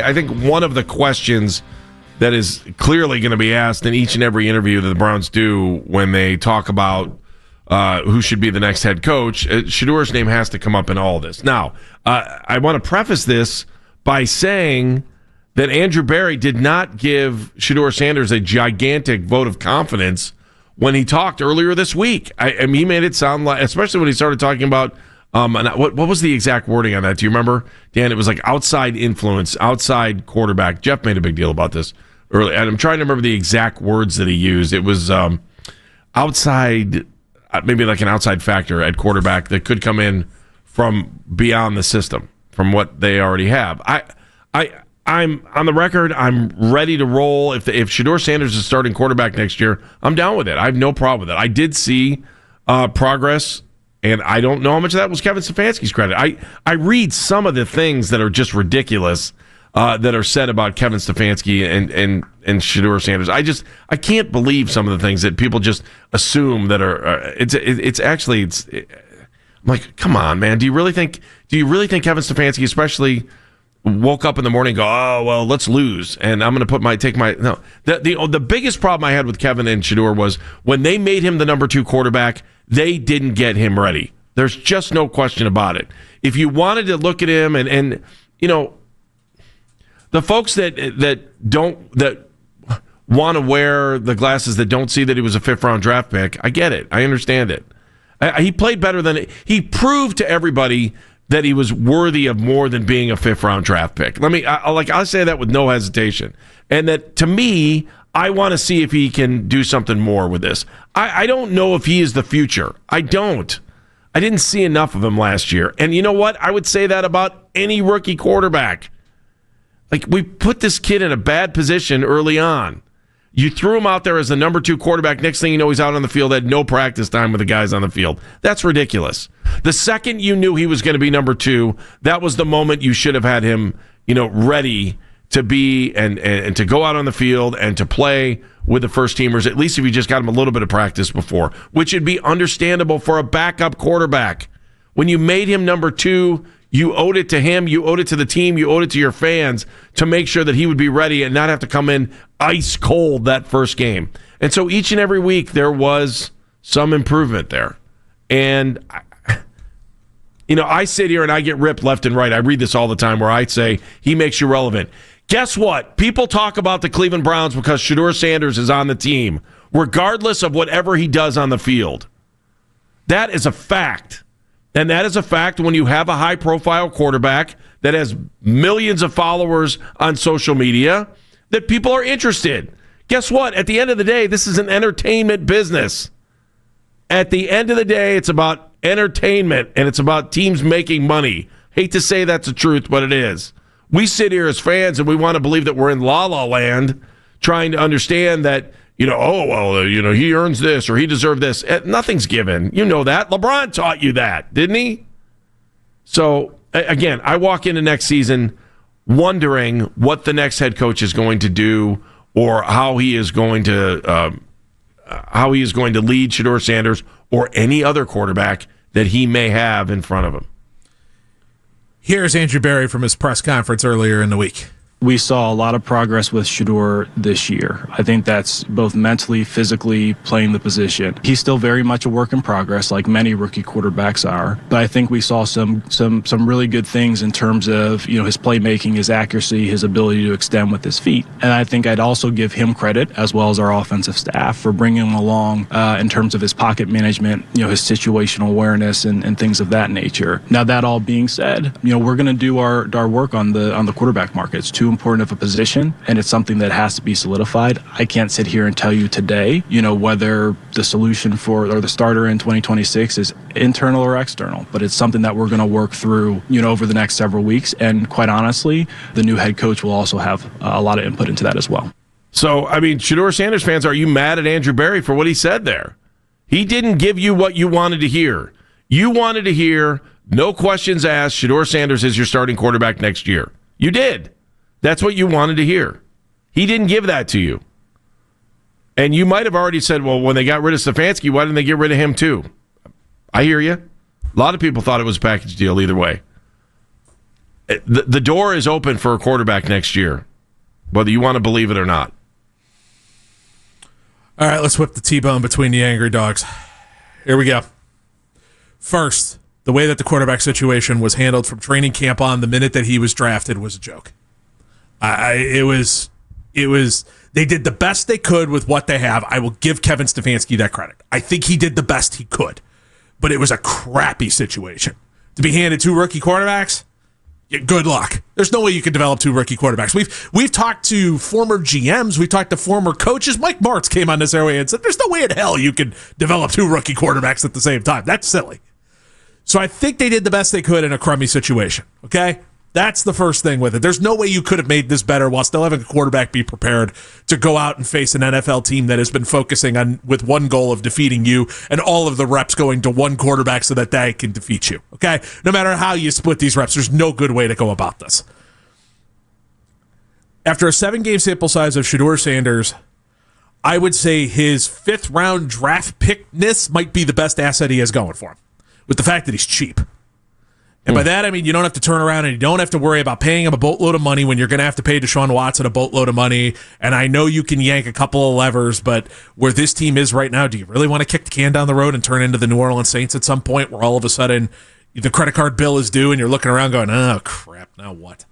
I think one of the questions that is clearly going to be asked in each and every interview that the Browns do when they talk about who should be the next head coach, Shedeur's name has to come up in all this. Now, I want to preface this by saying that Andrew Berry did not give Shedeur Sanders a gigantic vote of confidence when he talked earlier this week. I mean, he made it sound like, especially when he started talking about, what was the exact wording on that? Do you remember, Dan? It was like outside influence, outside quarterback. Jeff made a big deal about this early, and I'm trying to remember the exact words that he used. It was outside, maybe like an outside factor at quarterback that could come in from beyond the system, from what they already have. I'm on the record. I'm ready to roll. If Shedeur Sanders is starting quarterback next year, I'm down with it. I have no problem with it. I did see progress, and I don't know how much of that was Kevin Stefanski's credit. I read some of the things that are just ridiculous that are said about Kevin Stefanski and Shedeur Sanders. I can't believe some of the things that people just assume that are. I'm like, come on, man. Do you really think Kevin Stefanski, especially, woke up in the morning and go, oh, well, let's lose, and I'm going to take my no. The biggest problem I had with Kevin and Shedeur was when they made him the number 2 quarterback, they didn't get him ready. There's just no question about it. If you wanted to look at him and you know, the folks that want to wear the glasses that don't see that he was a 5th-round draft pick, I get it. I understand it. He played better than he proved to everybody that he was worthy of more than being a 5th-round draft pick. I'll say that with no hesitation. And that, to me, I want to see if he can do something more with this. I don't know if he is the future. I don't. I didn't see enough of him last year. And you know what? I would say that about any rookie quarterback. Like, we put this kid in a bad position early on. You threw him out there as the number 2 quarterback. Next thing you know, he's out on the field, had no practice time with the guys on the field. That's ridiculous. The second you knew he was going to be number 2, that was the moment you should have had him, ready to be and to go out on the field and to play with the first teamers, at least if you just got him a little bit of practice before, which would be understandable for a backup quarterback. When you made him number 2, you owed it to him, you owed it to the team, you owed it to your fans to make sure that he would be ready and not have to come in ice cold that first game. And so each and every week there was some improvement there. And, I sit here and I get ripped left and right. I read this all the time where I say he makes you relevant. Guess what? People talk about the Cleveland Browns because Shedeur Sanders is on the team, regardless of whatever he does on the field. That is a fact. And that is a fact when you have a high-profile quarterback that has millions of followers on social media, that people are interested. Guess what? At the end of the day, this is an entertainment business. At the end of the day, it's about entertainment, and it's about teams making money. Hate to say that's the truth, but it is. We sit here as fans, and we want to believe that we're in la-la land trying to understand that, he earns this or he deserved this. Nothing's given. You know that. LeBron taught you that, didn't he? So, again, I walk into next season wondering what the next head coach is going to do or how he is going to lead Shedeur Sanders or any other quarterback that he may have in front of him. Here's Andrew Berry from his press conference earlier in the week. We saw a lot of progress with Shedeur this year. I think that's both mentally, physically, playing the position. He's still very much a work in progress, like many rookie quarterbacks are. But I think we saw some really good things in terms of his playmaking, his accuracy, his ability to extend with his feet. And I think I'd also give him credit, as well as our offensive staff, for bringing him along in terms of his pocket management, his situational awareness, and things of that nature. Now, that all being said, we're going to do our work on the quarterback market. It's too important of a position, and it's something that has to be solidified. I can't sit here and tell you today, whether the solution or the starter in 2026 is internal or external, but it's something that we're going to work through, over the next several weeks. And quite honestly, the new head coach will also have a lot of input into that as well. So, Shedeur Sanders fans, are you mad at Andrew Berry for what he said there? He didn't give you what you wanted to hear. You wanted to hear, no questions asked, Shedeur Sanders is your starting quarterback next year. You did. That's what you wanted to hear. He didn't give that to you. And you might have already said, well, when they got rid of Stefanski, why didn't they get rid of him too? I hear you. A lot of people thought it was a package deal either way. The door is open for a quarterback next year, whether you want to believe it or not. All right, let's whip the T-bone between the angry dogs. Here we go. First, the way that the quarterback situation was handled from training camp on the minute that he was drafted was a joke. It was. They did the best they could with what they have. I will give Kevin Stefanski that credit. I think he did the best he could, but it was a crappy situation to be handed 2 rookie quarterbacks. Good luck. There's no way you can develop 2 rookie quarterbacks. We've talked to former GMs. We've talked to former coaches. Mike Martz came on this airway and said, there's no way in hell you can develop 2 rookie quarterbacks at the same time. That's silly. So I think they did the best they could in a crummy situation. Okay? That's the first thing with it. There's no way you could have made this better while still having a quarterback be prepared to go out and face an NFL team that has been focusing on with one goal of defeating you and all of the reps going to one quarterback so that they can defeat you. Okay? No matter how you split these reps, there's no good way to go about this. After a 7-game sample size of Shedeur Sanders, I would say his 5th-round draft pickness might be the best asset he has going for him, with the fact that he's cheap. And by that, I mean you don't have to turn around and you don't have to worry about paying him a boatload of money when you're going to have to pay Deshaun Watson a boatload of money. And I know you can yank a couple of levers, but where this team is right now, do you really want to kick the can down the road and turn into the New Orleans Saints at some point where all of a sudden the credit card bill is due and you're looking around going, oh, crap, now what?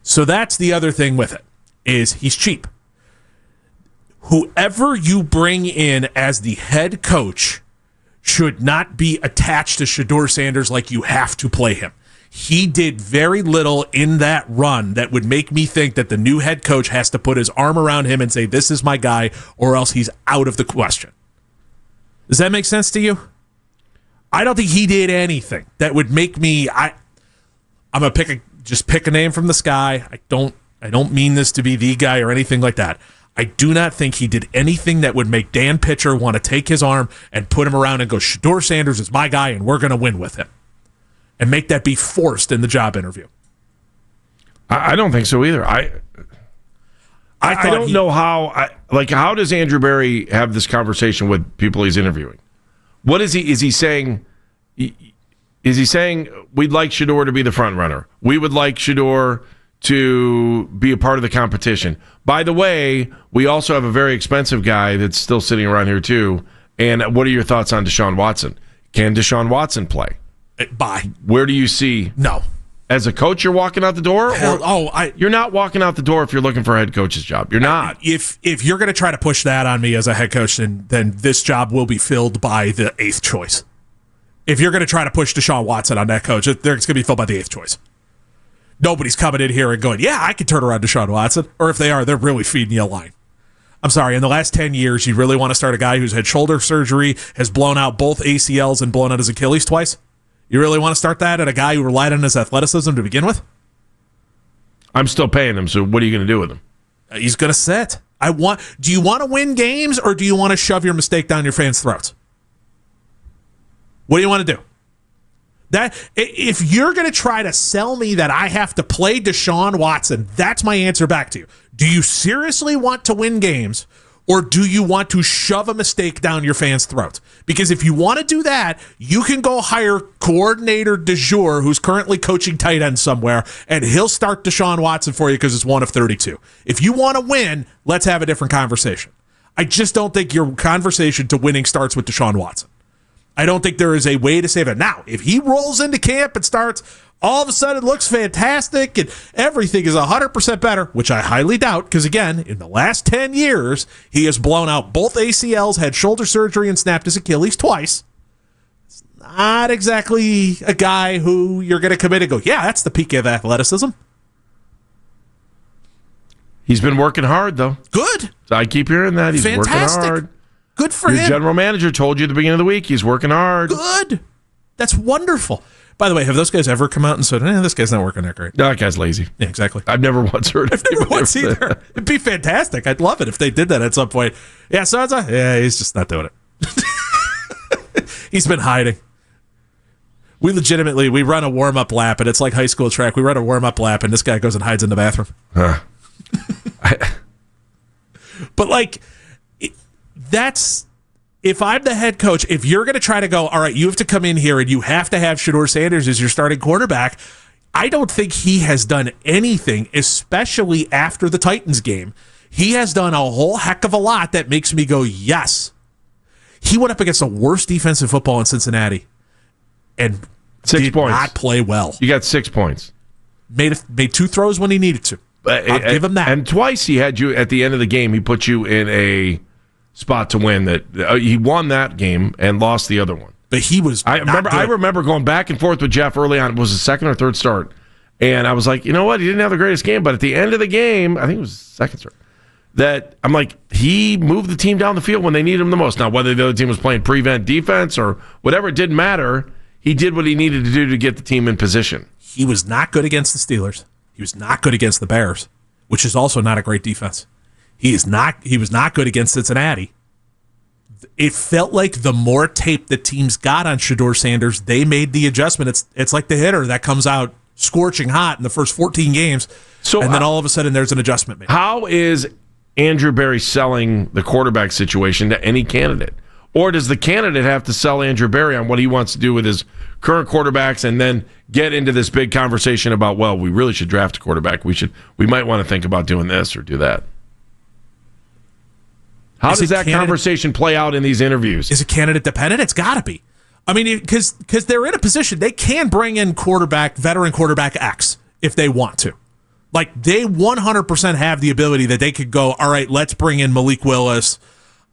So that's the other thing with it, is he's cheap. Whoever you bring in as the head coach should not be attached to Shedeur Sanders like you have to play him. He did very little in that run that would make me think that the new head coach has to put his arm around him and say, this is my guy, or else he's out of the question. Does that make sense to you? I don't think he did anything that would make me... I'm going to pick a name from the sky. I don't mean this to be the guy or anything like that. I do not think he did anything that would make Dan Pitcher want to take his arm and put him around and go, Shedeur Sanders is my guy and we're going to win with him. And make that be forced in the job interview. I don't think so either. I don't know how. How does Andrew Berry have this conversation with people he's interviewing? What is he? Is he saying? Is he saying we'd like Shedeur to be the front runner? We would like Shedeur to be a part of the competition. By the way, we also have a very expensive guy that's still sitting around here too. And what are your thoughts on Deshaun Watson? Can Deshaun Watson play? Bye. Where do you see? No. As a coach, you're walking out the door? You're not walking out the door if you're looking for a head coach's job. You're not. If you're going to try to push that on me as a head coach, then this job will be filled by the 8th choice. If you're going to try to push Deshaun Watson on that coach, it's going to be filled by the 8th choice. Nobody's coming in here and going, yeah, I can turn around Deshaun Watson. Or if they are, they're really feeding you a line. I'm sorry, in the last 10 years, you really want to start a guy who's had shoulder surgery, has blown out both ACLs and blown out his Achilles twice? You really want to start that at a guy who relied on his athleticism to begin with? I'm still paying him, so what are you going to do with him? He's going to sit. Do you want to win games or do you want to shove your mistake down your fans' throats? What do you want to do? That if you're going to try to sell me that I have to play Deshaun Watson, that's my answer back to you. Do you seriously want to win games, or do you want to shove a mistake down your fans' throats? Because if you want to do that, you can go hire coordinator de jour, who's currently coaching tight end somewhere, and he'll start Deshaun Watson for you because it's 1 of 32. If you want to win, let's have a different conversation. I just don't think your conversation to winning starts with Deshaun Watson. I don't think there is a way to say that. Now, if he rolls into camp and starts, all of a sudden looks fantastic and everything is 100% better, which I highly doubt, because again, in the last 10 years, he has blown out both ACLs, had shoulder surgery, and snapped his Achilles twice. It's not exactly a guy who you're going to come in and go, yeah, that's the peak of athleticism. He's been working hard, though. Good. I keep hearing that. He's fantastic. Working hard. Good for Your him. general manager told you at the beginning of the week he's working hard. Good. That's wonderful. By the way, have those guys ever come out and said, this guy's not working that great? No, that guy's lazy. Yeah, exactly. I've never once heard of I've never once either. It'd be fantastic. I'd love it if they did that at some point. Yeah, so he's just not doing it. He's been hiding. We run a warm-up lap, and it's like high school track. We run a warm-up lap, and this guy goes and hides in the bathroom. But, that's... If I'm the head coach, if you're going to try to go, all right, you have to come in here and you have to have Shedeur Sanders as your starting quarterback, I don't think he has done anything, especially after the Titans game. He has done a whole heck of a lot that makes me go, yes. He went up against the worst defense in football in Cincinnati and 6 did points. not play well. You got 6 points. Made 2 throws when he needed to. I'll give him that. And twice he had you, at the end of the game, he put you in a spot to win. That he won that game and lost the other one. But he was I remember going back and forth with Jeff early on. It was the second or third start. And I was like, you know what? He didn't have the greatest game. But at the end of the game, I think it was second start, that I'm like, he moved the team down the field when they needed him the most. Now, whether the other team was playing prevent defense or whatever, it didn't matter. He did what he needed to do to get the team in position. He was not good against the Steelers. He was not good against the Bears, which is also not a great defense. He was not good against Cincinnati. It felt like the more tape that teams got on Shedeur Sanders, they made the adjustment. It's like the hitter that comes out scorching hot in the first 14 games, and then all of a sudden there's an adjustment made. How is Andrew Berry selling the quarterback situation to any candidate? Or does the candidate have to sell Andrew Berry on what he wants to do with his current quarterbacks and then get into this big conversation about, well, we really should draft a quarterback. We might want to think about doing this or do that. How does that conversation play out in these interviews? Is it candidate dependent? It's got to be. I mean, because they're in a position, they can bring in veteran quarterback X if they want to. Like, they 100% have the ability that they could go, all right, let's bring in Malik Willis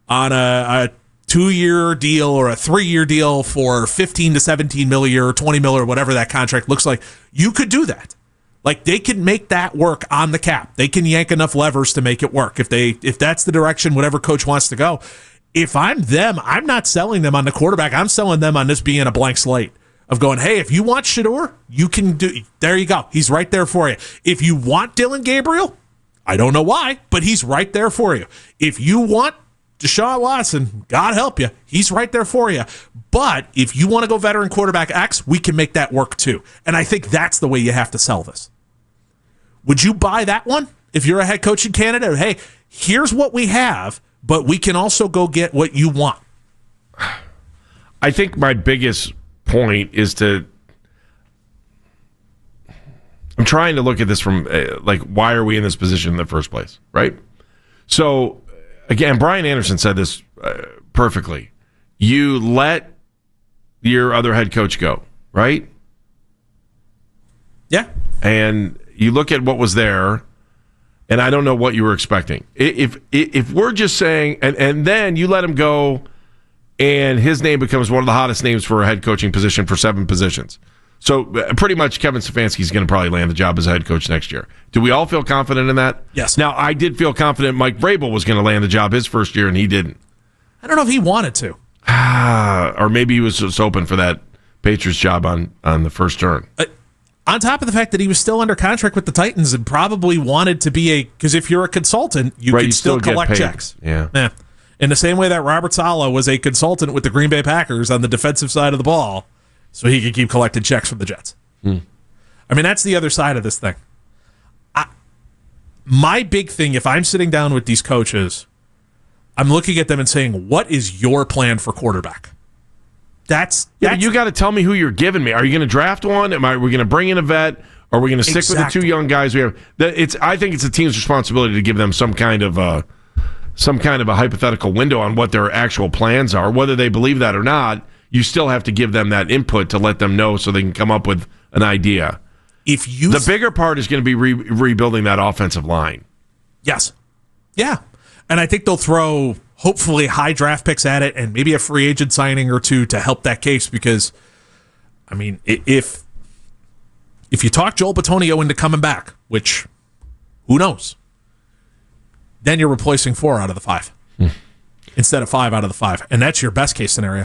on a 2-year deal or a 3-year deal for $15 to $17 million a year or $20 million or whatever that contract looks like. You could do that. Like, they can make that work on the cap. They can yank enough levers to make it work if that's the direction whatever coach wants to go. If I'm them, I'm not selling them on the quarterback. I'm selling them on this being a blank slate of going, hey, if you want Shedeur, you can do. There you go. He's right there for you. If you want Dylan Gabriel, I don't know why, but he's right there for you. If you want Deshaun Watson, God help you, he's right there for you. But if you want to go veteran quarterback X, we can make that work too. And I think that's the way you have to sell this. Would you buy that one if you're a head coaching candidate? Hey, here's what we have, but we can also go get what you want. I think my biggest point is I'm trying to look at this from, why are we in this position in the first place, right? So, again, Brian Anderson said this perfectly. You let your other head coach go, right? Yeah. And you look at what was there, and I don't know what you were expecting. If we're just saying, and then you let him go, and his name becomes one of the hottest names for a head coaching position for 7 positions. So pretty much Kevin Stefanski is going to probably land the job as a head coach next year. Do we all feel confident in that? Yes. Now, I did feel confident Mike Vrabel was going to land the job his first year, and he didn't. I don't know if he wanted to. Or maybe he was just hoping for that Patriots job on the first turn. On top of the fact that he was still under contract with the Titans and probably wanted to be because if you're a consultant, you can still collect checks. Yeah. In the same way that Robert Saleh was a consultant with the Green Bay Packers on the defensive side of the ball, so he could keep collecting checks from the Jets. I mean, that's the other side of this thing. My big thing, if I'm sitting down with these coaches, I'm looking at them and saying, what is your plan for quarterback? That's you got to tell me who you're giving me. Are you going to draft one? Are we going to bring in a vet? Are we going to stick with the 2 young guys we have? I think it's the team's responsibility to give them some kind of a hypothetical window on what their actual plans are. Whether they believe that or not, you still have to give them that input to let them know so they can come up with an idea. The bigger part is going to be rebuilding that offensive line. Yes. Yeah. And I think they'll throw, hopefully, high draft picks at it and maybe a free agent signing or 2 to help that case because, I mean, if you talk Joel Bitonio into coming back, which, who knows, then you're replacing 4 out of the 5 instead of 5 out of the 5. And that's your best case scenario.